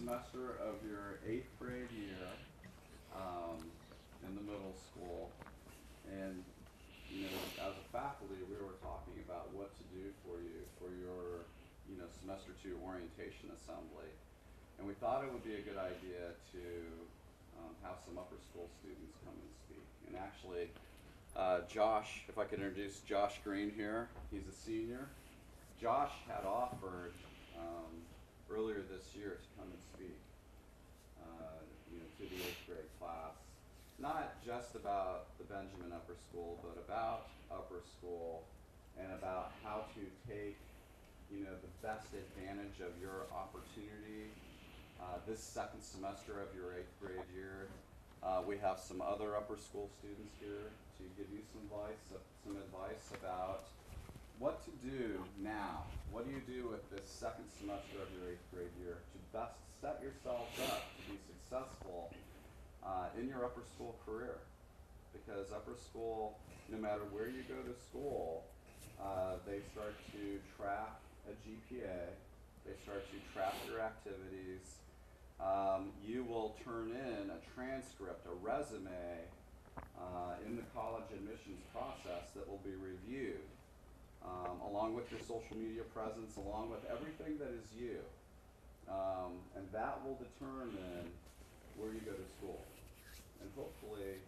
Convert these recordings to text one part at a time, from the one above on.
semester of your 8th grade year in the middle school, and as a faculty, we were talking about what to do for you for your semester 2 orientation assembly, and we thought it would be a good idea to have some upper school students come and speak. And actually, Josh, if I could introduce Josh Greene here, he's a senior. Josh had offered earlier this year to come and speak to the 8th grade class, not just about the Benjamin Upper School, but about upper school and about how to take the best advantage of your opportunity this second semester of your 8th grade year. We have some other upper school students here to give you some advice about what to do now. What do you do with this second semester of your 8th grade year to best set yourself up to be successful in your upper school career? Because upper school, no matter where you go to school, they start to track a GPA, they start to track your activities. You will turn in a transcript, a resume, in the college admissions process that will be reviewed, along with your social media presence, along with everything that is you. And that will determine where you go to school. And hopefully,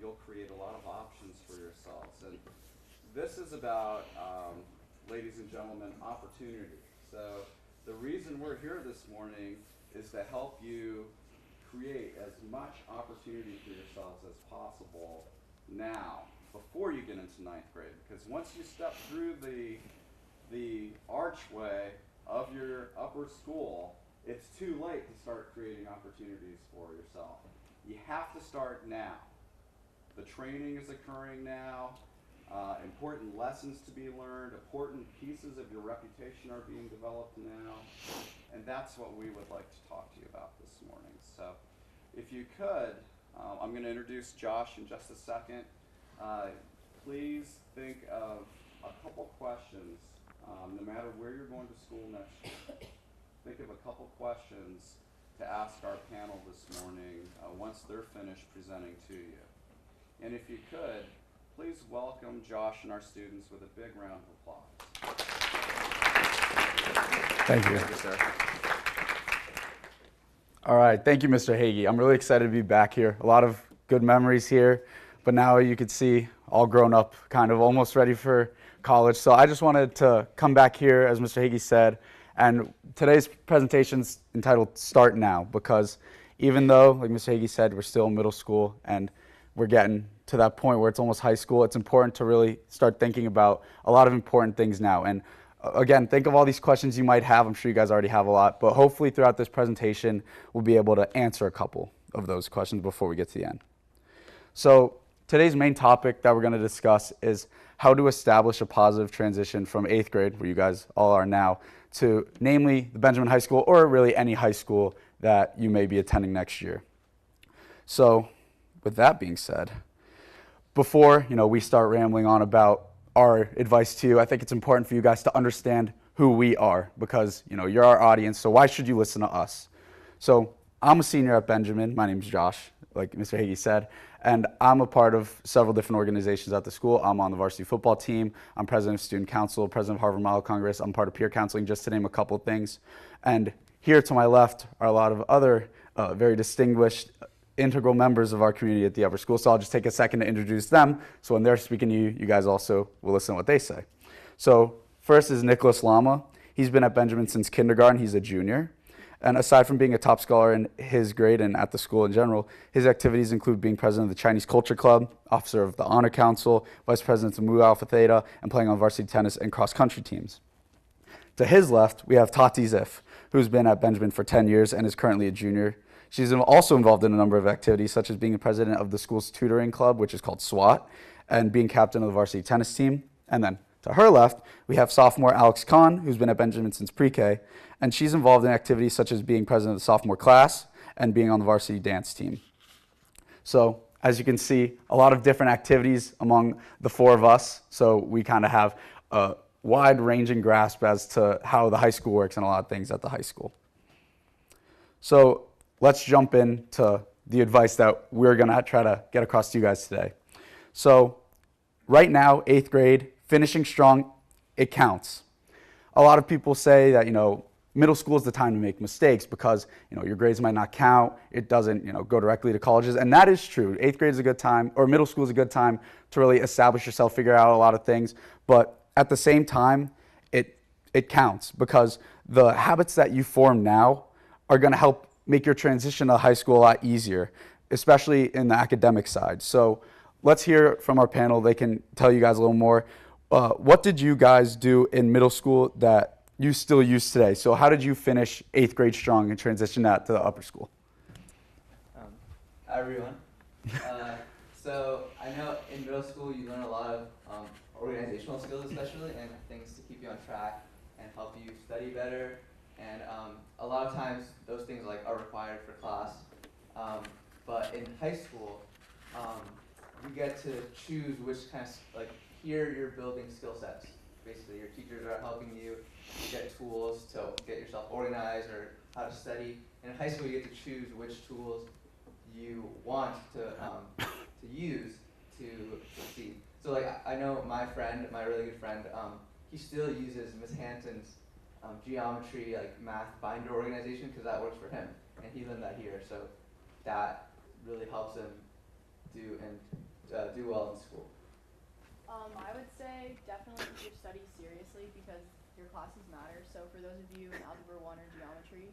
you'll create a lot of options for yourselves. And this is about, ladies and gentlemen, opportunity. So the reason we're here this morning is to help you create as much opportunity for yourselves as possible now, before you get into 9th grade. Because once you step through the archway of your upper school, it's too late to start creating opportunities for yourself. You have to start now. The training is occurring now. Important lessons to be learned, important pieces of your reputation are being developed now, and that's what we would like to talk to you about this morning. So if you could, I'm going to introduce Josh in just a second. Please think of a couple questions, no matter where you're going to school next year. Think of a couple questions to ask our panel this morning once they're finished presenting to you. And if you could, please welcome Josh and our students with a big round of applause. Thank you. Thank you, sir. All right, thank you, Mr. Hagee. I'm really excited to be back here. A lot of good memories here, but now you could see all grown up, kind of almost ready for college. So I just wanted to come back here, as Mr. Hagee said, and today's presentation's entitled Start Now, because even though, like Mr. Hagee said, we're still in middle school and we're getting to that point where it's almost high school, it's important to really start thinking about a lot of important things now. And again, think of all these questions you might have. I'm sure you guys already have a lot, but hopefully throughout this presentation, we'll be able to answer a couple of those questions before we get to the end. So today's main topic that we're going to discuss is how to establish a positive transition from 8th grade, where you guys all are now, to namely the Benjamin High School, or really any high school that you may be attending next year. So with that being said, before we start rambling on about our advice to you, I think it's important for you guys to understand who we are, because you're our audience, so why should you listen to us? So I'm a senior at Benjamin. My name's Josh, like Mr. Hagee said, and I'm a part of several different organizations at the school. I'm on the varsity football team. I'm president of student council, president of Harvard Model Congress. I'm part of peer counseling, just to name a couple of things. And here to my left are a lot of other very distinguished integral members of our community at the upper school. So I'll just take a second to introduce them. So when they're speaking to you, you guys also will listen to what they say. So first is Nicholas Lama. He's been at Benjamin since kindergarten. He's a junior. And aside from being a top scholar in his grade and at the school in general, his activities include being president of the Chinese Culture Club, officer of the Honor Council, vice president of Mu Alpha Theta, and playing on varsity tennis and cross-country teams. To his left, we have Tati Ziff, who's been at Benjamin for 10 years and is currently a junior. She's also involved in a number of activities, such as being the president of the school's tutoring club, which is called SWAT, and being captain of the varsity tennis team. And then to her left, we have sophomore Alex Kahn, who's been at Benjamin since pre-K, and she's involved in activities such as being president of the sophomore class and being on the varsity dance team. So as you can see, a lot of different activities among the four of us, so we kind of have a wide-ranging grasp as to how the high school works and a lot of things at the high school. So let's jump into the advice that we're going to try to get across to you guys today. So right now, 8th grade, finishing strong, it counts. A lot of people say that, middle school is the time to make mistakes because, your grades might not count. It doesn't, go directly to colleges. And that is true. 8th grade is a good time, or middle school is a good time to really establish yourself, figure out a lot of things. But at the same time, it counts because the habits that you form now are going to help make your transition to high school a lot easier, especially in the academic side. So let's hear from our panel. They can tell you guys a little more. What did you guys do in middle school that you still use today? So how did you finish 8th grade strong and transition that to the upper school? Hi everyone. So I know in middle school you learn a lot of organizational skills especially, and things to keep you on track and help you study better. And a lot of times those things are required for class. But in high school, you get to choose which kind of, here you're building skill sets. Basically, your teachers are helping you get tools to get yourself organized or how to study. And in high school, you get to choose which tools you want to use to succeed. So I know my really good friend, he still uses Miss Hanson's geometry, math binder organization because that works for him, and he learned that here. So that really helps him do well in school. I would say definitely take your studies seriously because your classes matter. So for those of you in Algebra 1 or Geometry,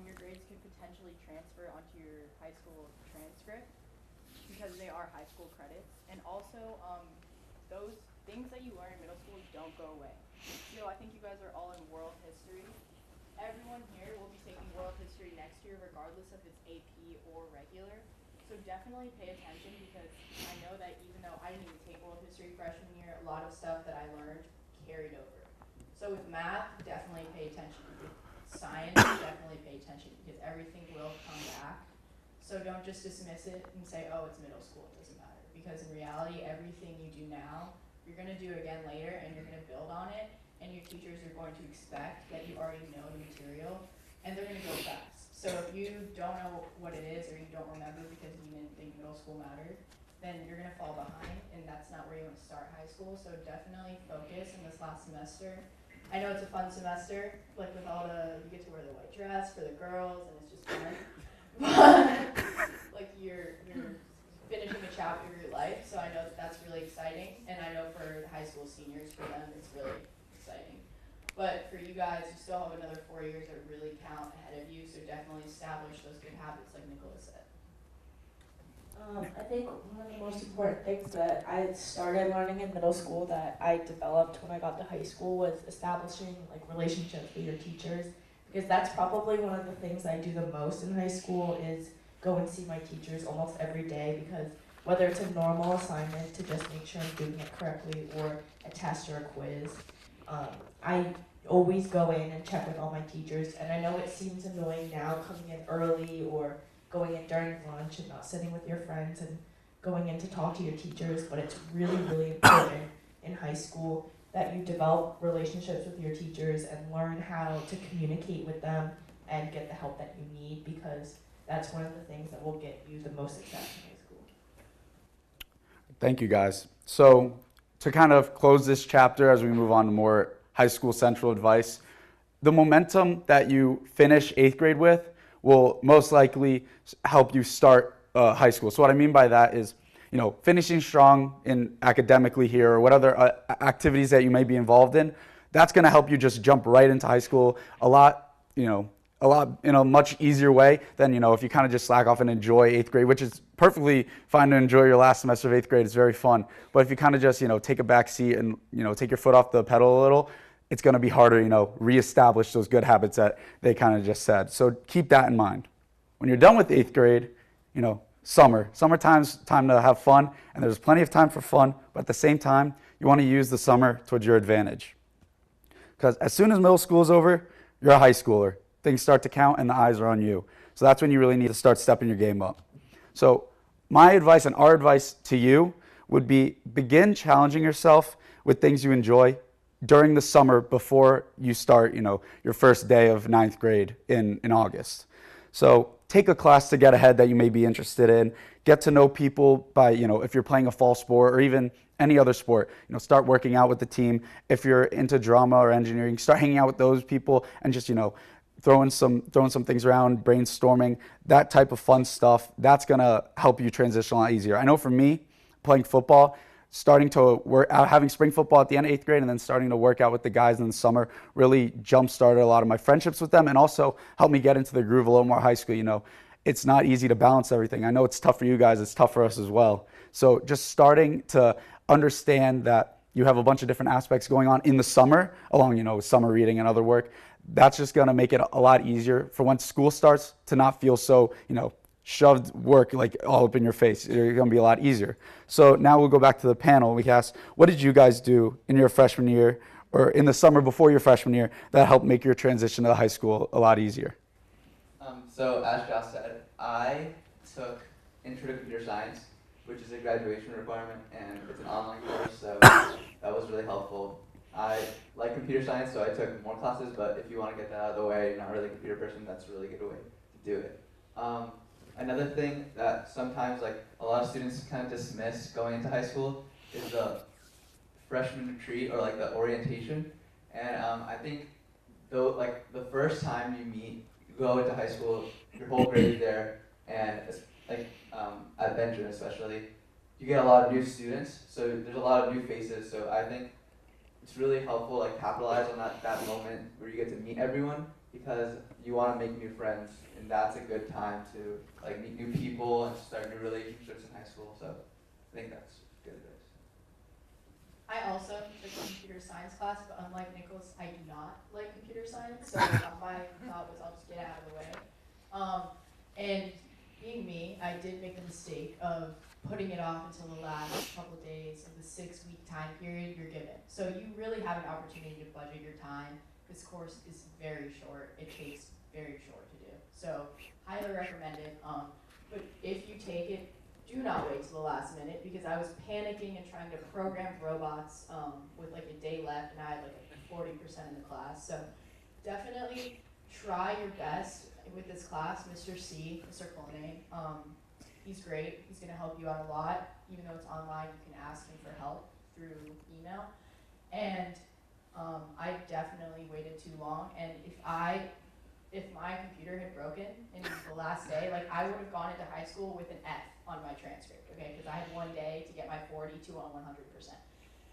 your grades could potentially transfer onto your high school transcript because they are high school credits. And also, those things that you learn in middle school don't go away. I think you guys are all in world history. Everyone here will be taking world history next year regardless if it's AP or regular. So definitely pay attention because I know that even though I didn't even take world history freshman year, a lot of stuff that I learned carried over. So with math, definitely pay attention. With science, definitely pay attention because everything will come back. So don't just dismiss it and say, oh, it's middle school, it doesn't matter. Because in reality, everything you do now, you're going to do again later and you're going to build on it. And your teachers are going to expect that you already know the material and they're going to go fast. So if you don't know what it is or you don't remember because you didn't think middle school mattered, then you're going to fall behind and that's not where you want to start high school. So definitely focus in this last semester. I know it's a fun semester, with all you get to wear the white dress for the girls and it's just fun. But you're finishing a chapter of your life, so I know that's really exciting. And I know for high school seniors, for them, it's really exciting. But for you guys, you still have another 4 years that really count ahead of you, so definitely establish those good habits like Nicholas said. I think one of the most important things that I started learning in middle school that I developed when I got to high school was establishing relationships with your teachers, because that's probably one of the things I do the most in high school is go and see my teachers almost every day, because whether it's a normal assignment to just make sure I'm doing it correctly or a test or a quiz, I always go in and check with all my teachers. And I know it seems annoying now coming in early or going in during lunch and not sitting with your friends and going in to talk to your teachers, but it's really, really important in high school that you develop relationships with your teachers and learn how to communicate with them and get the help that you need, because that's one of the things that will get you the most success in high school. Thank you, guys. So to kind of close this chapter as we move on to more high school central advice, the momentum that you finish 8th grade with will most likely help you start high school. So what I mean by that is, finishing strong in academically here or what other activities that you may be involved in, that's going to help you just jump right into high school a lot in a much easier way than, if you kind of just slack off and enjoy 8th grade, which is perfectly fine to enjoy your last semester of 8th grade. It's very fun. But if you kind of just, take a back seat and, take your foot off the pedal a little, it's going to be harder, reestablish those good habits that they kind of just said. So keep that in mind. When you're done with 8th grade, summertime's time to have fun, and there's plenty of time for fun, but at the same time, you want to use the summer towards your advantage. Because as soon as middle school is over, you're a high schooler. Things start to count and the eyes are on you. So that's when you really need to start stepping your game up. So my advice and our advice to you would be begin challenging yourself with things you enjoy during the summer before you start, your first day of 9th grade in August. So take a class to get ahead that you may be interested in. Get to know people by, if you're playing a fall sport or even any other sport, start working out with the team. If you're into drama or engineering, start hanging out with those people and just, throwing some things around, brainstorming, that type of fun stuff. That's gonna help you transition a lot easier. I know for me, playing football, starting to work out, having spring football at the end of 8th grade and then starting to work out with the guys in the summer really jump-started a lot of my friendships with them and also helped me get into the groove a little more high school. It's not easy to balance everything. I know it's tough for you guys, it's tough for us as well. So just starting to understand that you have a bunch of different aspects going on in the summer, along, summer reading and other work, that's just gonna make it a lot easier for when school starts to not feel so, shoved work like all up in your face. It's going to be a lot easier. So now we'll go back to the panel. We can ask, what did you guys do in your freshman year or in the summer before your freshman year that helped make your transition to high school a lot easier? So as Josh said, I took Intro to Computer Science, which is a graduation requirement, and it's an online course, so that was really helpful. I like computer science, so I took more classes, but if you want to get that out of the way, you're not really a computer person, that's a really good way to do it. Another thing that sometimes a lot of students kind of dismiss going into high school is the freshman retreat or the orientation. And I think though the first time you go into high school, your whole grade is there, and at Benjamin especially, you get a lot of new students, so there's a lot of new faces. So I think it's really helpful capitalize on that moment where you get to meet everyone, because you want to make new friends, and that's a good time to meet new people and start new relationships in high school. So I think that's good advice. I also took a computer science class, but unlike Nicholas, I do not like computer science, so my thought was I'll just get out of the way. And being me, I did make the mistake of putting it off until the last couple of days of the 6-week time period you're given. So you really have an opportunity to budget your time. This course is very short. It takes very short to do. So highly recommend it. But if you take it, do not wait till the last minute, because I was panicking and trying to program robots with a day left, and I had 40% in the class. So definitely try your best with this class. Mr. C, Mr. Colnay, he's great. He's going to help you out a lot. Even though it's online, you can ask him for help through email. And I definitely waited too long. And if my computer had broken in the last day, I would have gone into high school with an F on my transcript, okay? Because I had one day to get my 42 on 100%.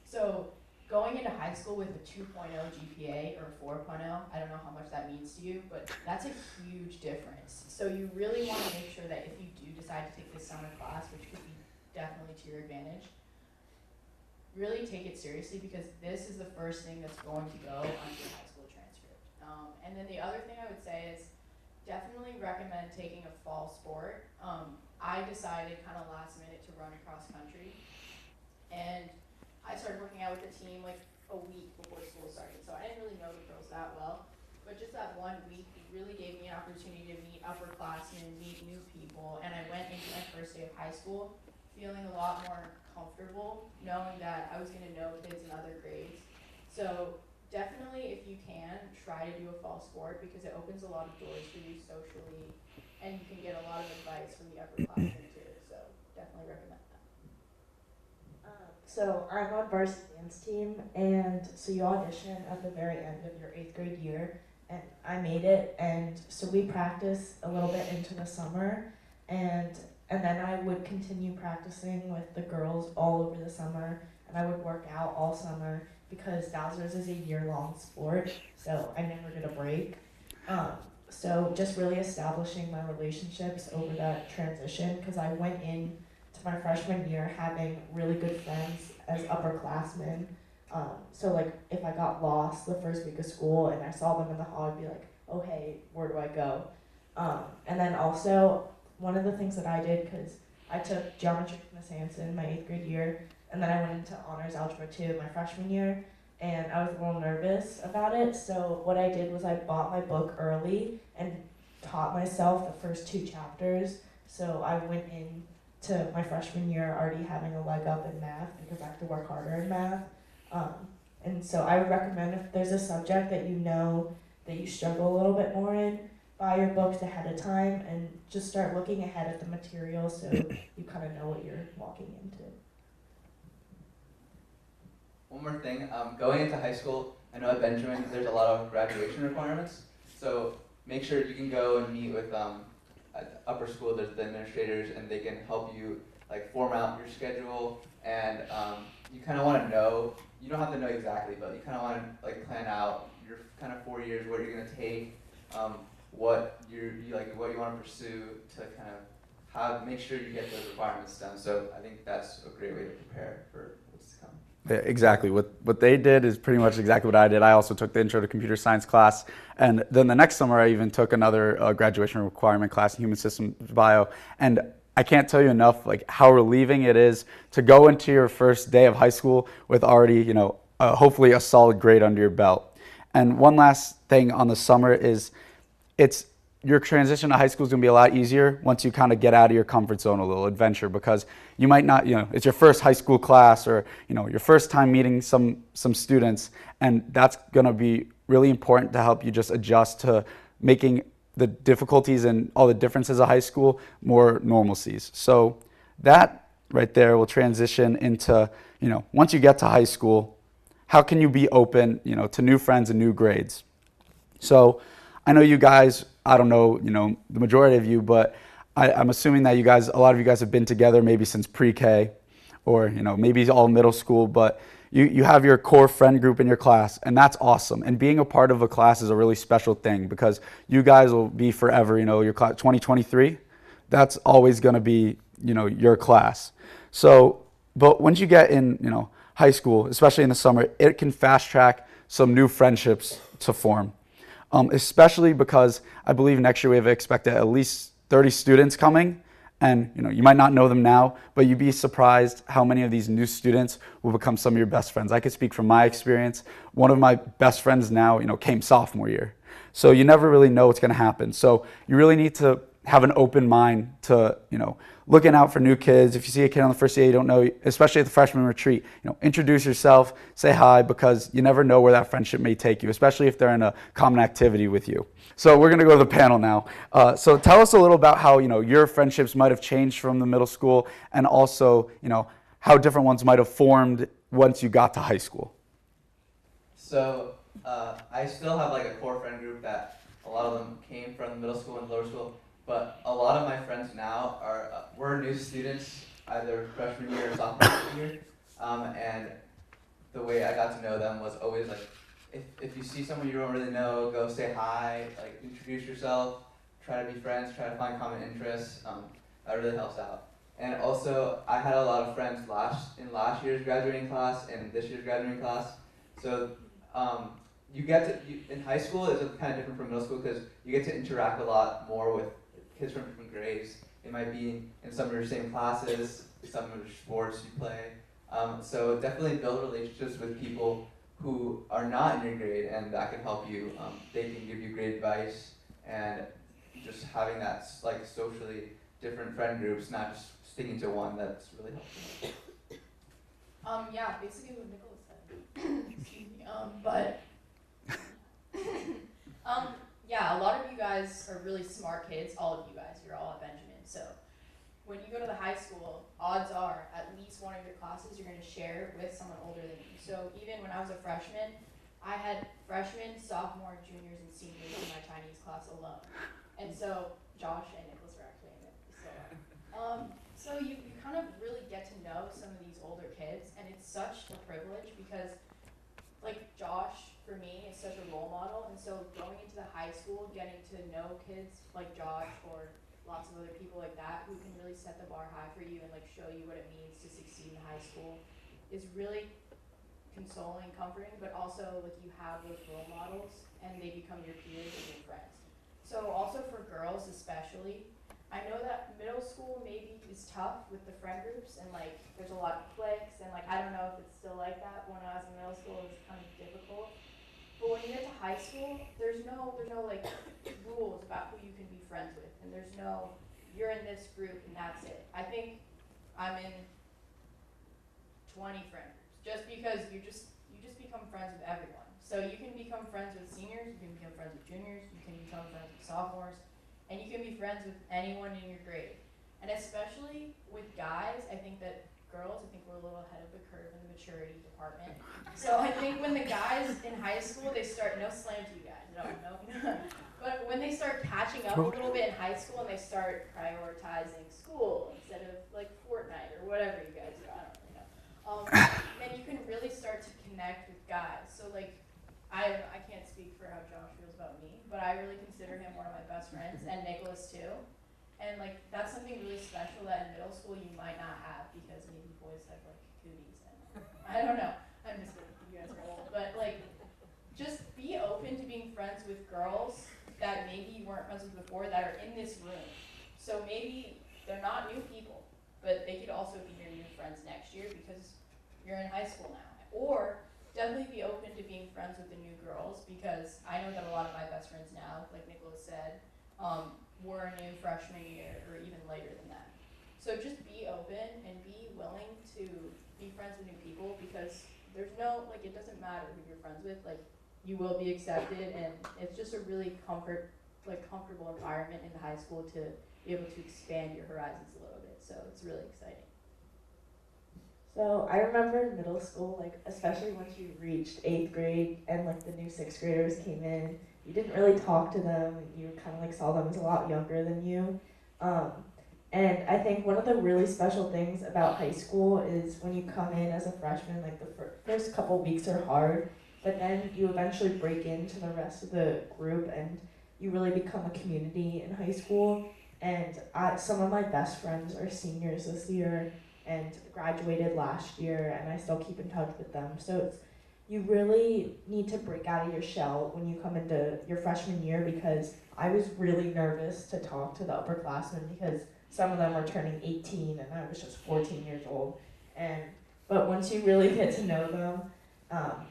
So going into high school with a 2.0 GPA or 4.0, I don't know how much that means to you, but that's a huge difference. So you really want to make sure that if you do decide to take this summer class, which could be definitely to your advantage, really take it seriously, because this is the first thing that's going to go on your high school transcript. And then the other thing I would say is definitely recommend taking a fall sport. I decided kind of last minute to run cross country, and I started working out with the team a week before school started, so I didn't really know the girls that well. But just that 1 week really gave me an opportunity to meet upperclassmen, meet new people, and I went into my first day of high school feeling a lot more comfortable, knowing that I was going to know kids in other grades. So definitely, if you can, try to do a fall sport, because it opens a lot of doors for you socially, and you can get a lot of advice from the upperclassmen too. So definitely recommend that. So I'm on varsity dance team, and so you audition at the very end of your 8th grade year, and I made it, and so we practice a little bit into the summer, and then I would continue practicing with the girls all over the summer, and I would work out all summer, because Dowsers is a year-long sport, so I never get a break. So just really establishing my relationships over that transition, because I went in to my freshman year having really good friends as upperclassmen. So if I got lost the first week of school and I saw them in the hall, I'd be like, oh hey, where do I go? And then also, one of the things that I did, because I took geometry with Miss Hanson my 8th grade year, and then I went into honors algebra 2 my freshman year, and I was a little nervous about it. So what I did was I bought my book early and taught myself the first 2 chapters. So I went in to my freshman year already having a leg up in math, because I have to work harder in math. And so I would recommend, if there's a subject that you know that you struggle a little bit more in, buy your books ahead of time and just start looking ahead at the material so you kind of know what you're walking into. One more thing, going into high school, I know at Benjamin there's a lot of graduation requirements, so make sure you can go and meet with at upper school. There's the administrators, and they can help you like form out your schedule, and you kind of want to know. You don't have to know exactly, but you kind of want to like plan out your kind of 4 years, what you're gonna take, what what you want to pursue to kind of make sure you get those requirements done. So I think that's a great way to prepare for what's to come. Yeah, exactly. What they did is pretty much exactly what I did. I also took the Intro to Computer Science class, and then the next summer I even took another graduation requirement class in Human Systems Bio. And I can't tell you enough like how relieving it is to go into your first day of high school with already, hopefully a solid grade under your belt. And one last thing on the summer is your transition to high school is going to be a lot easier once you kind of get out of your comfort zone, a little adventure, because you might not, it's your first high school class, or, your first time meeting some students, and that's going to be really important to help you just adjust to making the difficulties and all the differences of high school more normalcies. So that right there will transition into, once you get to high school, how can you be open, to new friends and new grades? So I know you guys, I don't know, the majority of you, but I'm assuming that a lot of you guys have been together maybe since pre-K, or, maybe all middle school, but you have your core friend group in your class, and that's awesome. And being a part of a class is a really special thing, because you guys will be forever, your class 2023, that's always going to be, your class. So, but once you get in, high school, especially in the summer, it can fast track some new friendships to form. Especially because I believe next year we have expected at least 30 students coming, and you might not know them now, but you'd be surprised how many of these new students will become some of your best friends. I could speak from my experience. One of my best friends now, came sophomore year. So you never really know what's going to happen. So you really need to have an open mind to, looking out for new kids. If you see a kid on the first day you don't know, especially at the freshman retreat, introduce yourself, say hi, because you never know where that friendship may take you, especially if they're in a common activity with you. So we're going to go to the panel now. So tell us a little about how, your friendships might have changed from the middle school, and also, how different ones might have formed once you got to high school. So I still have like a core friend group that a lot of them came from middle school and lower school. But a lot of my friends now we're new students, either freshman year or sophomore year, and the way I got to know them was always like, if you see someone you don't really know, go say hi, like introduce yourself, try to be friends, try to find common interests. That really helps out. And also, I had a lot of friends in last year's graduating class and this year's graduating class. So in high school, it's kind of different from middle school, because you get to interact a lot more with kids from different grades. They might be in some of your same classes, some of your sports you play. So definitely build relationships with people who are not in your grade, and that can help you. They can give you great advice, and just having that like socially different friend groups, not just sticking to one, that's really helpful. Yeah, basically what Nicholas said. Excuse me. But yeah, a lot of you guys are really smart kids. All of you guys, you're all at Benjamin. So when you go to the high school, odds are at least one of your classes you're going to share with someone older than you. So even when I was a freshman, I had freshmen, sophomore, juniors, and seniors in my Chinese class alone. And so Josh and Nicholas were actually in it. So you kind of really get to know some of these older kids, and it's such a privilege, because like Josh, for me, is such a role model. And so going into the high school, getting to know kids like Josh or lots of other people like that who can really set the bar high for you and like show you what it means to succeed in high school is really consoling, comforting, but also like you have those role models and they become your peers and your friends. So also for girls especially, I know that middle school maybe is tough with the friend groups, and like there's a lot of cliques, and like I don't know if it's still like that. When I was in middle school, it was kind of difficult. But when you get to high school, there's no like rules about who you can be friends with, and there's no you're in this group and that's it. I think I'm in 20 friend groups just because you just become friends with everyone. So you can become become friends with seniors, you can become friends with juniors, you can become friends with sophomores, and you can be friends with anyone in your grade. And especially with guys, I think that girls, I think we're a little ahead of the curve in the maturity department. So I think when the guys in high school, they start, no slam to you guys, no. But when they start catching up a little bit in high school and they start prioritizing school instead of like Fortnite or whatever you guys do, I don't really know. Then you can really start to connect with guys. So like, I can't speak for how Josh feels about me, but I really consider him one of my best friends, and Nicholas too. And like, that's something really special that in middle school you might not have, because maybe boys have like cooties and I don't know. I'm just kidding, you guys are old. But like, just be open to being friends with girls that maybe you weren't friends with before that are in this room. So maybe they're not new people, but they could also be your new friends next year because you're in high school now. Or definitely be open to being friends with the new girls, because I know that a lot of my best friends now, like Nicholas said, were new freshman year or even later than that. So just be open and be willing to be friends with new people, because there's no, like, it doesn't matter who you're friends with, like, you will be accepted, and it's just a really comfortable environment in the high school to be able to expand your horizons a little bit. So it's really exciting. So I remember in middle school, like especially once you reached 8th grade and like the new 6th graders came in, you didn't really talk to them. You kind of like saw them as a lot younger than you. And I think one of the really special things about high school is when you come in as a freshman, like the first couple weeks are hard, but then you eventually break into the rest of the group and you really become a community in high school. And some of my best friends are seniors this year and graduated last year, and I still keep in touch with them. So you really need to break out of your shell when you come into your freshman year, because I was really nervous to talk to the upperclassmen because some of them were turning 18 and I was just 14 years old. But once you really get to know them,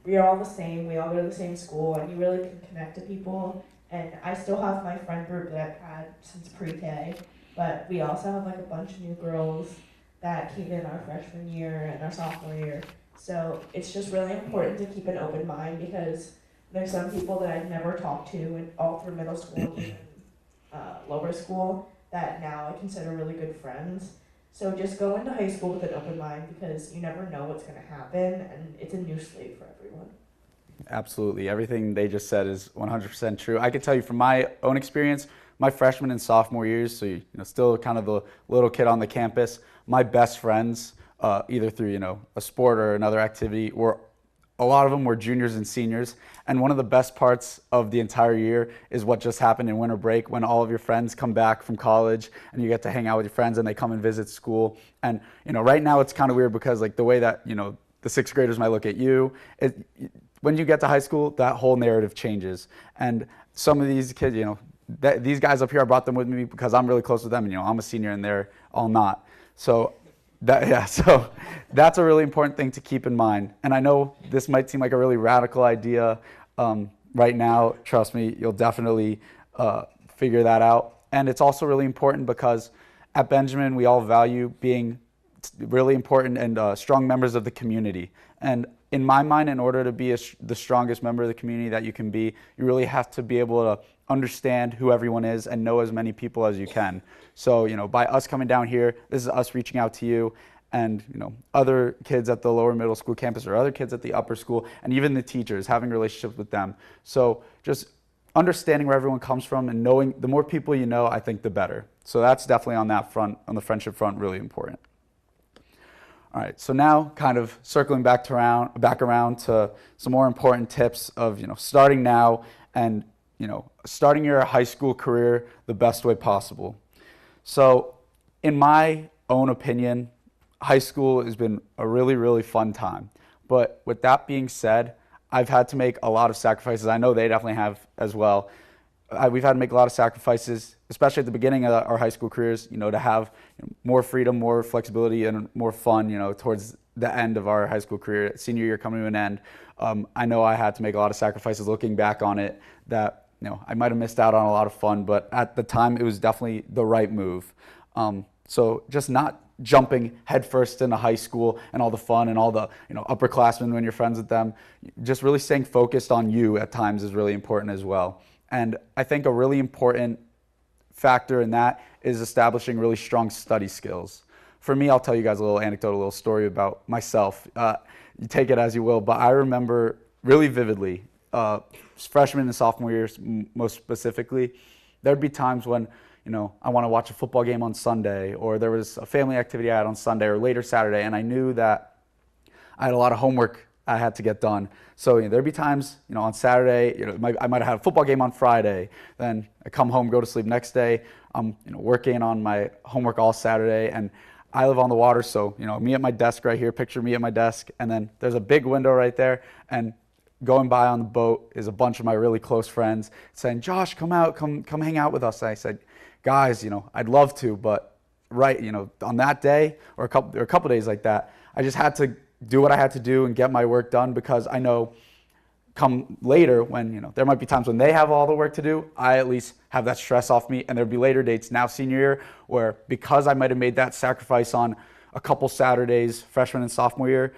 we're all the same, we all go to the same school, and you really can connect to people. And I still have my friend group that I've had since pre-K, but we also have like a bunch of new girls that came in our freshman year and our sophomore year. So it's just really important to keep an open mind, because there's some people that I've never talked to all through middle school and even lower school that now I consider really good friends. So just go into high school with an open mind, because you never know what's going to happen, and it's a new slate for everyone. Absolutely. Everything they just said is 100% true. I can tell you from my own experience, my freshman and sophomore years, so still kind of the little kid on the campus, my best friends, either through a sport or another activity, a lot of them were juniors and seniors. And one of the best parts of the entire year is what just happened in winter break, when all of your friends come back from college and you get to hang out with your friends and they come and visit school. And right now it's kind of weird, because like the way that the 6th graders might look at you, when you get to high school, that whole narrative changes. And some of these kids, these guys up here, I brought them with me because I'm really close with them, and I'm a senior and they're all not. So that's a really important thing to keep in mind. And I know this might seem like a really radical idea right now. Trust me, you'll definitely figure that out. And it's also really important because at Benjamin, we all value being really important and strong members of the community. And in my mind, in order to be the strongest member of the community that you can be, you really have to be able to understand who everyone is and know as many people as you can. So, by us coming down here, this is us reaching out to you and, other kids at the lower middle school campus or other kids at the upper school, and even the teachers, having relationships with them. So just understanding where everyone comes from and knowing, the more people you know, I think the better. So that's definitely on that front, on the friendship front, really important. All right, so now kind of circling back around to some more important tips of starting now and starting your high school career the best way possible. So in my own opinion, high school has been a really, really fun time. But with that being said, I've had to make a lot of sacrifices. I know they definitely have as well. We've had to make a lot of sacrifices, especially at the beginning of our high school careers, to have more freedom, more flexibility, and more fun, towards the end of our high school career, senior year coming to an end. I know I had to make a lot of sacrifices looking back on it that, I might have missed out on a lot of fun, but at the time it was definitely the right move. So just not jumping headfirst into high school and all the fun and all the upperclassmen when you're friends with them. Just really staying focused on you at times is really important as well. And I think a really important factor in that is establishing really strong study skills. For me, I'll tell you guys a little anecdote, a little story about myself. You take it as you will, but I remember really vividly, freshman and sophomore years most specifically, there'd be times when I want to watch a football game on Sunday, or there was a family activity I had on Sunday or later Saturday, and I knew that I had a lot of homework I had to get done. So there'd be times, on Saturday, I might have had a football game on Friday. Then I come home, go to sleep. Next day, I'm working on my homework all Saturday, and I live on the water, so me at my desk right here. Picture me at my desk, and then there's a big window right there, and going by on the boat is a bunch of my really close friends saying, "Josh, come out, come hang out with us." And I said, "Guys, I'd love to, but on that day or a couple days like that, I just had to do what I had to do and get my work done, because I know come later when there might be times when they have all the work to do, I at least have that stress off me, and there'll be later dates now senior year where, because I might have made that sacrifice on a couple Saturdays freshman and sophomore year,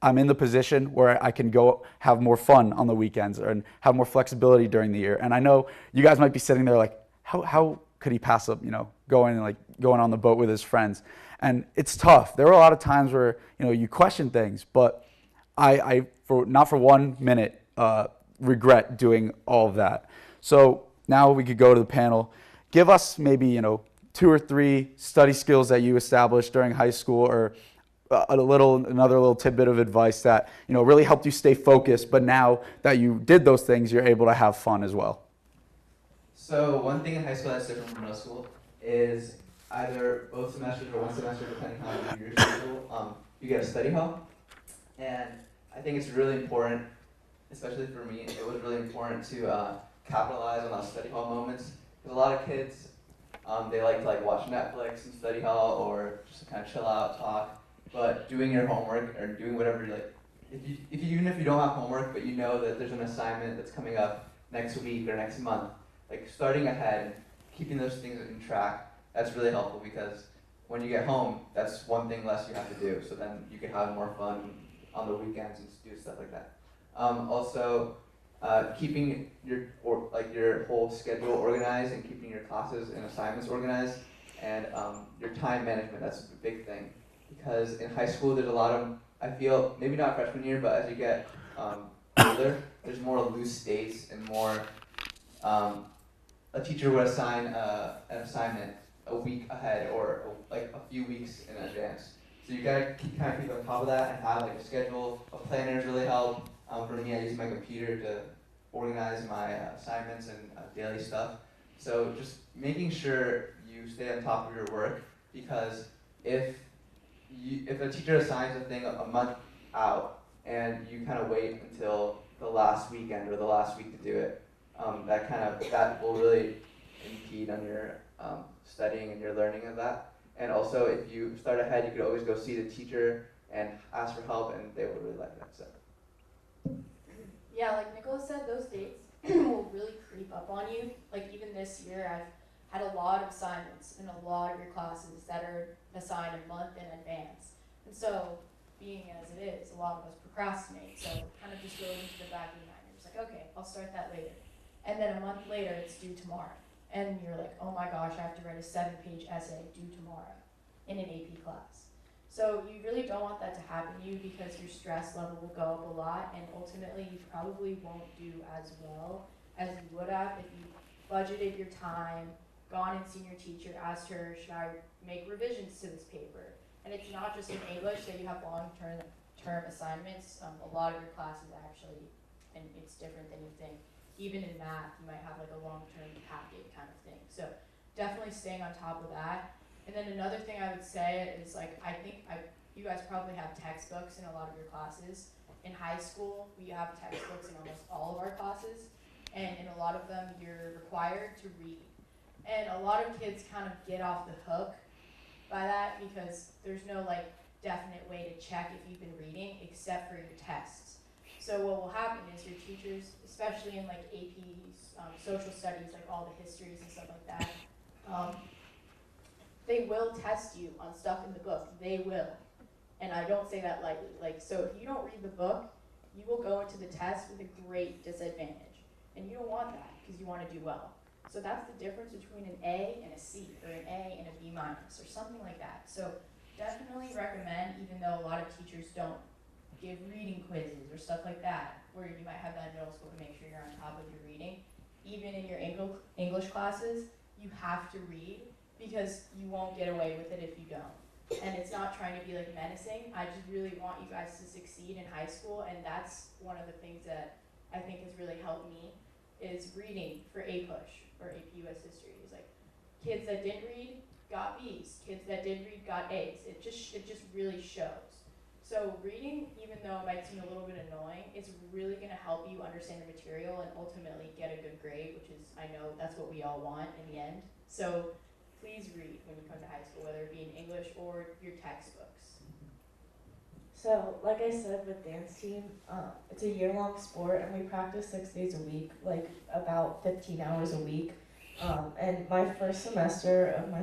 I'm in the position where I can go have more fun on the weekends and have more flexibility during the year." And I know you guys might be sitting there like, how could he pass up going on the boat with his friends? And it's tough. There were a lot of times where you question things, but I not for 1 minute regret doing all of that. So now we could go to the panel. Give us maybe 2 or 3 study skills that you established during high school, or another little tidbit of advice that really helped you stay focused, but now that you did those things, you're able to have fun as well. So one thing in high school that's different from middle school is either both semesters or one semester, depending on how you do your schedule, you get a study hall. And I think it's really important, especially for me, it was really important to capitalize on those study hall moments. Because a lot of kids, they like to watch Netflix in study hall, or just kind of chill out, talk. But doing your homework or doing whatever you like, even if you don't have homework, but that there's an assignment that's coming up next week or next month, starting ahead, keeping those things in track, that's really helpful, because when you get home, that's one thing less you have to do. So then you can have more fun on the weekends and do stuff like that. Also, keeping your whole schedule organized and keeping your classes and assignments organized, and your time management, that's a big thing. Because in high school, there's a lot of, I feel, maybe not freshman year, but as you get older, there's more loose dates and more, a teacher would assign an assignment a week ahead, or a few weeks in advance. So you gotta keep on top of that and have a schedule. A planner really help. For me, I use my computer to organize my assignments and daily stuff. So just making sure you stay on top of your work, because if a teacher assigns a thing a month out and you kind of wait until the last weekend or the last week to do it, that will really impede on your studying and your learning of that. And also, if you start ahead, you could always go see the teacher and ask for help, and they will really like that. So. Yeah, like Nicholas said, those dates will really creep up on you. Even this year, I've had a lot of assignments in a lot of your classes that are assigned a month in advance. And so, being as it is, a lot of us procrastinate. So it kind of just goes into the back of your mind. You're just like, okay, I'll start that later. And then a month later, it's due tomorrow. And you're like, oh my gosh, I have to write a 7-page essay due tomorrow in an AP class. So you really don't want that to happen to you, because your stress level will go up a lot, and ultimately you probably won't do as well as you would have if you budgeted your time, gone and seen your teacher, asked her, should I make revisions to this paper? And it's not just in English that you have long-term assignments. A lot of your classes actually, and it's different than you think. Even in math, you might have a long-term packet kind of thing. So definitely staying on top of that. And then another thing I would say is you guys probably have textbooks in a lot of your classes. In high school, we have textbooks in almost all of our classes, and in a lot of them, you're required to read. And a lot of kids kind of get off the hook by that, because there's no definite way to check if you've been reading except for your tests. So what will happen is your teachers, especially in APs, social studies, all the histories and stuff like that, they will test you on stuff in the book. They will. And I don't say that lightly. Like, so if you don't read the book, you will go into the test with a great disadvantage. And you don't want that because you want to do well. So that's the difference between an A and a C, or an A and a B minus, or something like that. So definitely recommend, even though a lot of teachers don't give reading quizzes or stuff like that, where you might have that in middle school to make sure you're on top of your reading. Even in your English classes, you have to read because you won't get away with it if you don't. And it's not trying to be like menacing. I just really want you guys to succeed in high school, and that's one of the things that I think has really helped me is reading for APUSH or AP US History. It's like kids that didn't read got B's, kids that did read got A's. It just really shows. So reading, even though it might seem a little bit annoying, it's really going to help you understand the material and ultimately get a good grade, which is, I know that's what we all want in the end. So please read when you come to high school, whether it be in English or your textbooks. So, like I said with dance team, it's a year-long sport, and we practice 6 days a week, like about 15 hours a week. And my first semester of my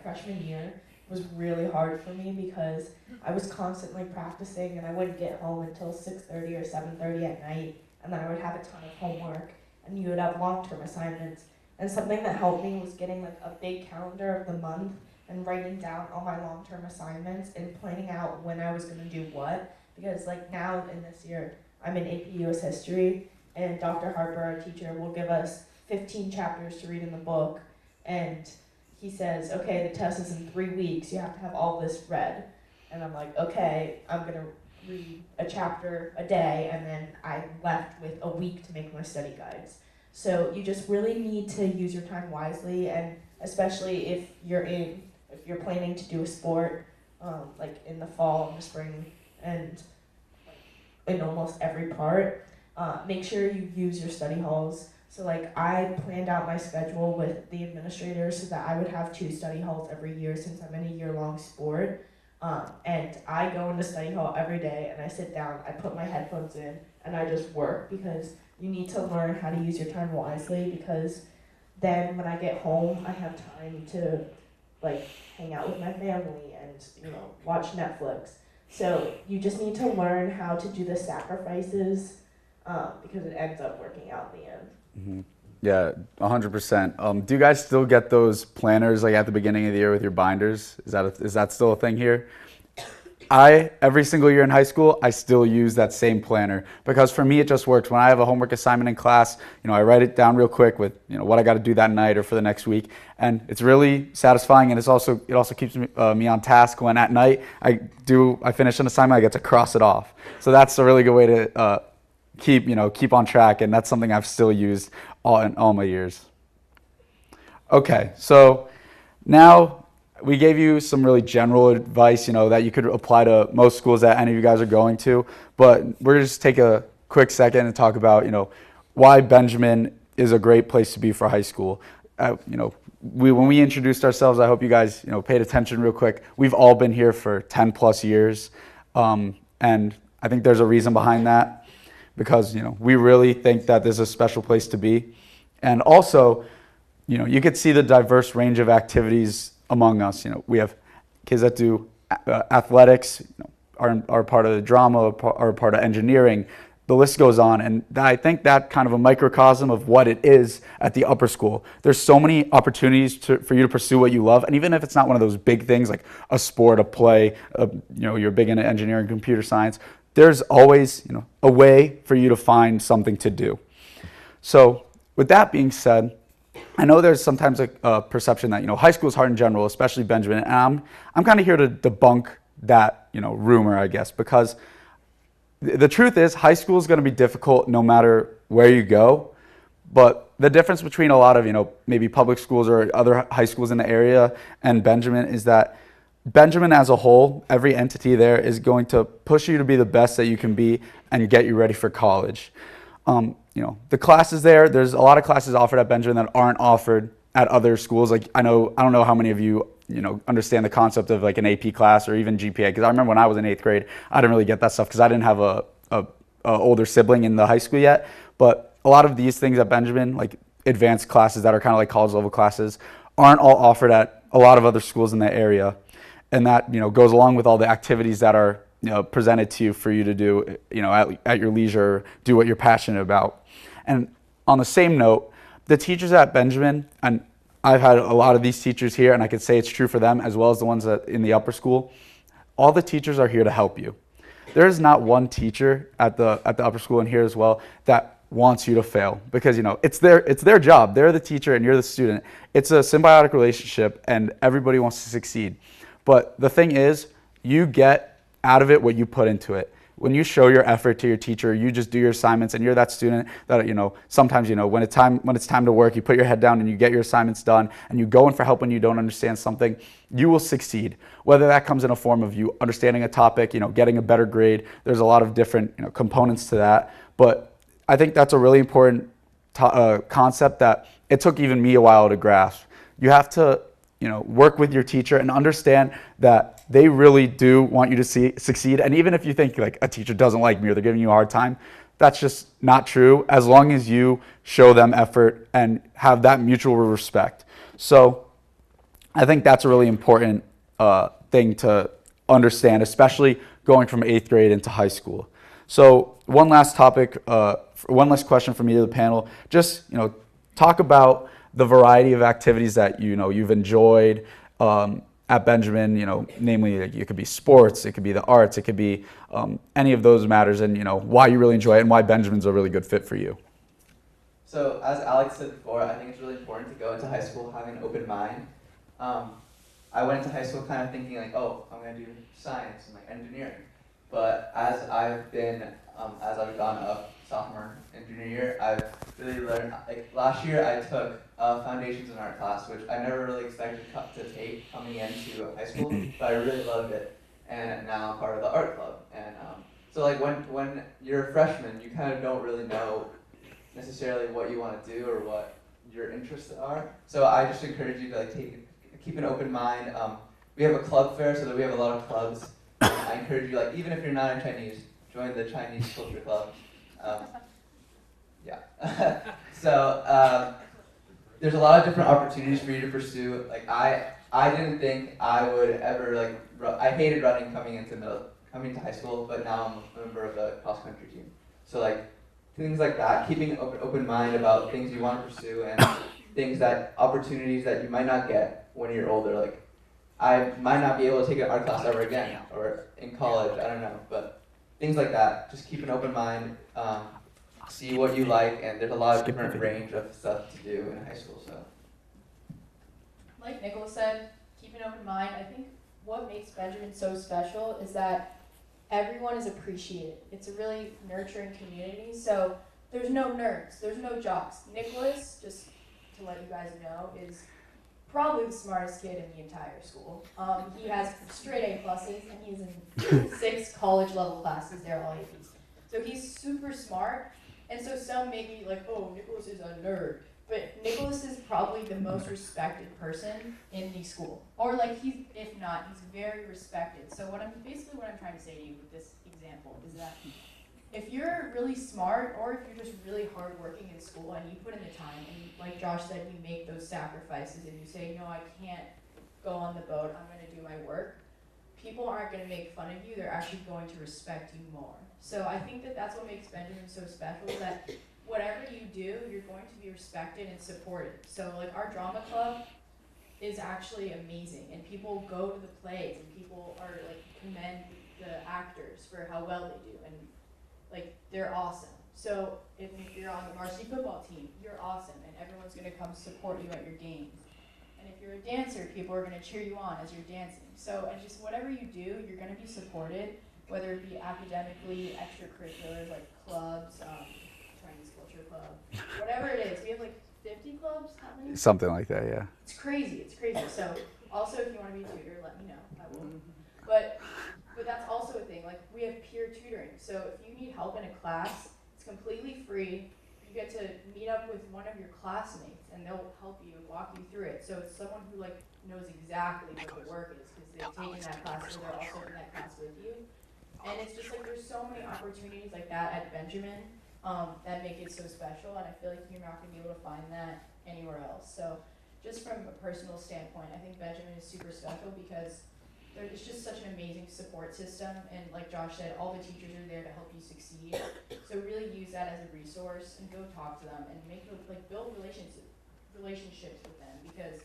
freshman year was really hard for me because I was constantly practicing, and I wouldn't get home until 6:30 or 7:30 at night, and then I would have a ton of homework, and you would have long-term assignments. And something that helped me was getting like a big calendar of the month and writing down all my long-term assignments and planning out when I was going to do what. Because like now in this year, I'm in AP US History, and Dr. Harper, our teacher, will give us 15 chapters to read in the book. And he says, okay, the test is in 3 weeks. You have to have all this read. And I'm like, okay, I'm going to read a chapter a day, and then I'm left with a week to make my study guides. So you just really need to use your time wisely, and especially if you're planning to do a sport, like in the fall and the spring, and in almost every part, make sure you use your study halls. So like I planned out my schedule with the administrator so that I would have 2 study halls every year since I'm in a year-long sport. And I go into study hall every day, and I sit down, I put my headphones in, and I just work, because you need to learn how to use your time wisely, because then when I get home, I have time to like hang out with my family and watch Netflix. So you just need to learn how to do the sacrifices, because it ends up working out in the end. Mm-hmm. Yeah, 100%. Do you guys still get those planners like at the beginning of the year with your binders? Is that still a thing here? Every single year in high school, I still use that same planner, because for me it just works. When I have a homework assignment in class, I write it down real quick with what I got to do that night or for the next week, and it's really satisfying. And it also keeps me on task when at night I finish an assignment, I get to cross it off. So that's a really good way to keep on track, and that's something I've still used in all my years. Okay, so now we gave you some really general advice, that you could apply to most schools that any of you guys are going to, but we're going to just take a quick second and talk about, why Benjamin is a great place to be for high school. When we introduced ourselves, I hope you guys, paid attention real quick. We've all been here for 10 plus years, and I think there's a reason behind that, because, we really think that this is a special place to be. And also, you could see the diverse range of activities among us. We have kids that do athletics, are part of the drama, are part of engineering. The list goes on, and I think that kind of a microcosm of what it is at the upper school. There's so many opportunities for you to pursue what you love, and even if it's not one of those big things like a sport, a play, you're big into engineering, computer science, there's always a way for you to find something to do. So with that being said, I know there's sometimes a perception that high school is hard in general, especially Benjamin, and I'm kind of here to debunk that rumor, I guess, because the truth is high school is going to be difficult no matter where you go. But the difference between a lot of maybe public schools or other high schools in the area and Benjamin is that Benjamin as a whole, every entity there is going to push you to be the best that you can be and get you ready for college. The classes there's a lot of classes offered at Benjamin that aren't offered at other schools. Like I don't know how many of you, understand the concept of like an AP class or even GPA. Because I remember when I was in 8th grade, I didn't really get that stuff because I didn't have a older sibling in the high school yet. But a lot of these things at Benjamin, like advanced classes that are kind of like college level classes, aren't all offered at a lot of other schools in the area. And that, goes along with all the activities that are, presented to you for you to do, at your leisure, do what you're passionate about. And on the same note, the teachers at Benjamin, and I've had a lot of these teachers here, and I could say it's true for them as well as the ones in the upper school. All the teachers are here to help you. There is not one teacher at the upper school and here as well that wants you to fail, because it's their job. They're the teacher and you're the student. It's a symbiotic relationship and everybody wants to succeed. But the thing is, you get out of it what you put into it. When you show your effort to your teacher, you just do your assignments, and you're that student that, sometimes, when it's time to work, you put your head down and you get your assignments done, and you go in for help when you don't understand something, you will succeed. Whether that comes in a form of you understanding a topic, getting a better grade, there's a lot of different, components to that. But I think that's a really important concept that it took even me a while to grasp. You have to, work with your teacher and understand that they really do want you to succeed. And even if you think like a teacher doesn't like me or they're giving you a hard time, that's just not true, as long as you show them effort and have that mutual respect. So I think that's a really important thing to understand, especially going from 8th grade into high school. So one last topic, one last question from me to the panel. Just talk about the variety of activities that you've enjoyed at Benjamin. Namely, it could be sports, it could be the arts, it could be any of those matters, and why you really enjoy it and why Benjamin's a really good fit for you. So as Alex said before, I think it's really important to go into high school having an open mind. I went into high school kind of thinking like, oh, I'm going to do science and like engineering. But as I've gone up, sophomore and junior year, I've really learned, like last year I took Foundations in Art class, which I never really expected to take coming into high school, but I really loved it. And now I'm part of the art club. And so like when you're a freshman, you kind of don't really know necessarily what you want to do or what your interests are. So I just encourage you to like keep an open mind. We have a club fair, so that we have a lot of clubs. I encourage you, like even if you're not in Chinese, join the Chinese culture club. Yeah. So there's a lot of different opportunities for you to pursue. Like I didn't think I would ever like I hated running coming to high school, but now I'm a member of the cross country team. So like things like that, keeping an open mind about things you want to pursue and opportunities that you might not get when you're older. Like I might not be able to take an art class ever again, or in college, I don't know, but things like that. Just keep an open mind, see what you like, and there's a lot of different range of stuff to do in high school. So, like Nicholas said, keep an open mind. I think what makes Benjamin so special is that everyone is appreciated. It's a really nurturing community. So there's no nerds, there's no jocks. Nicholas, just to let you guys know, is probably the smartest kid in the entire school. He has straight A pluses, and he's in 6 college level classes. They're all APs. So he's super smart. And so some may be like, oh, Nicholas is a nerd. But Nicholas is probably the most respected person in the school. Or like if not, he's very respected. So what I'm trying to say to you with this example is that if you're really smart, or if you're just really hardworking in school and you put in the time, and like Josh said, you make those sacrifices and you say, no, I can't go on the boat, I'm going to do my work, people aren't going to make fun of you, they're actually going to respect you more. So I think that that's what makes Benjamin so special, that whatever you do, you're going to be respected and supported. So like our drama club is actually amazing, and people go to the plays, and people are like commend the actors for how well they do, and like they're awesome. So if you're on the varsity football team, you're awesome, and everyone's going to come support you at your games. And if you're a dancer, people are going to cheer you on as you're dancing. So and just whatever you do, you're going to be supported, whether it be academically, extracurriculars like clubs, Chinese culture club, whatever it is. We have like 50 clubs. How many? Something like that, yeah. It's crazy. It's crazy. So also, if you want to be a tutor, let me know. I will. But that's also a thing. Like we have peer tutoring. So if you need help in a class, it's completely free. You get to meet up with one of your classmates, and they'll help you and walk you through it. So it's someone who like knows exactly what the work is because they've taken that class, so they're also in that class with you. And it's just like there's so many opportunities like that at Benjamin that make it so special. And I feel like you're not going to be able to find that anywhere else. So just from a personal standpoint, I think Benjamin is super special because it's just such an amazing support system, and like Josh said, all the teachers are there to help you succeed. So really use that as a resource and go talk to them and build relationships with them, because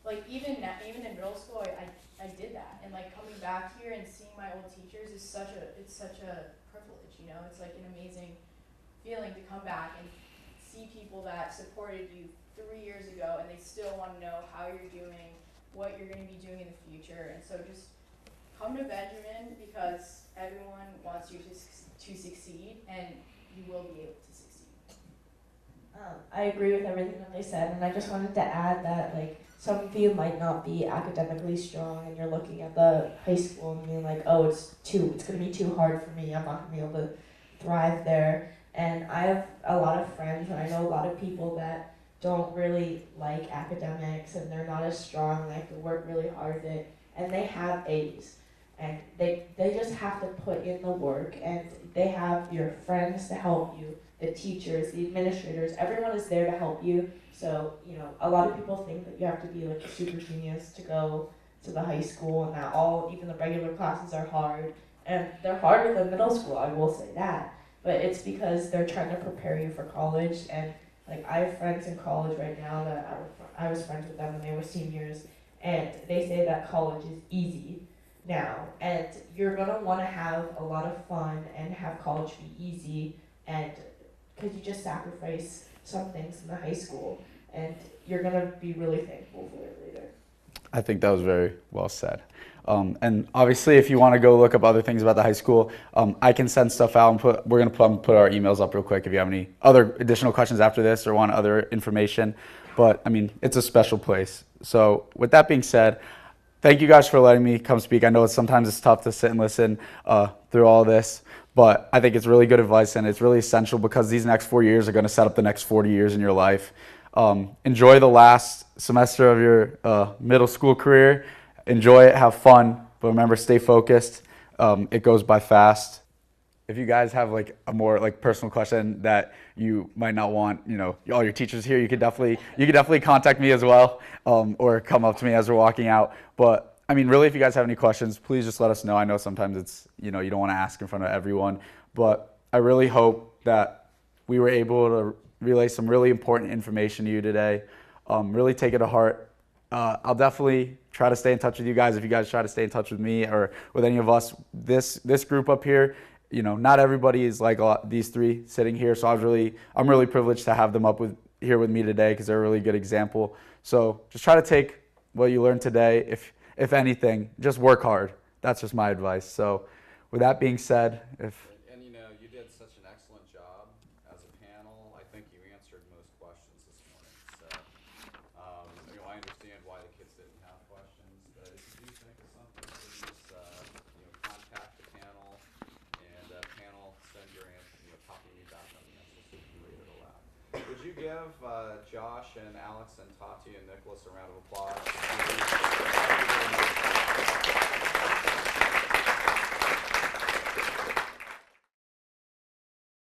like even in middle school I did that, and like coming back here and seeing my old teachers is such a privilege, you know. It's like an amazing feeling to come back and see people that supported you 3 years ago and they still want to know how you're doing, what you're going to be doing in the future. And so just come to Benjamin, because everyone wants you to succeed, and you will be able to succeed. I agree with everything that they said, and I just wanted to add that like some of you might not be academically strong, and you're looking at the high school and being like, oh, it's gonna be too hard for me. I'm not gonna be able to thrive there. And I have a lot of friends, and I know a lot of people that don't really like academics, and they're not as strong. They have to work really hard at it, and they have A's, and they just have to put in the work, and they have your friends to help you, the teachers, the administrators, everyone is there to help you. So, you know, a lot of people think that you have to be like a super genius to go to the high school, and that even the regular classes are hard. And they're harder than middle school, I will say that. But it's because they're trying to prepare you for college. And like I have friends in college right now that I was friends with them when they were seniors, and they say that college is easy now. And you're gonna wanna have a lot of fun and have college be easy, and because you just sacrifice some things in the high school, and you're gonna be really thankful for it later. I think that was very well said. And obviously, if you want to go look up other things about the high school, I can send stuff out, and we're going to put our emails up real quick if you have any other additional questions after this or want other information. But I mean, it's a special place. So with that being said, thank you guys for letting me come speak. I know sometimes it's tough to sit and listen through all this, but I think it's really good advice, and it's really essential because these next 4 years are going to set up the next 40 years in your life. Enjoy the last semester of your middle school career. Enjoy it, have fun, but remember, stay focused. It goes by fast. If you guys have like a more like personal question that you might not want, you know, all your teachers here, you could definitely contact me as well, or come up to me as we're walking out. But I mean, really, if you guys have any questions, please just let us know. I know sometimes it's, you know, you don't want to ask in front of everyone, but I really hope that we were able to relay some really important information to you today. Really take it to heart. I'll definitely try to stay in touch with you guys if you guys try to stay in touch with me or with any of us. This group up here, you know, not everybody is like these three sitting here, so I'm really privileged to have them here with me today because they're a really good example. So just try to take what you learned today. If anything, just work hard. That's just my advice. So with that being said, And you know, you did such an excellent job as a panel. I think you answered most questions this morning. So, you know, I understand why the kids didn't have questions. But if you do think of something, please, you know, contact the panel, and panel send your answer, you know, copy me back on the answer so you can read it aloud. Would you give Josh and Alex and Tati and Nicholas a round of applause?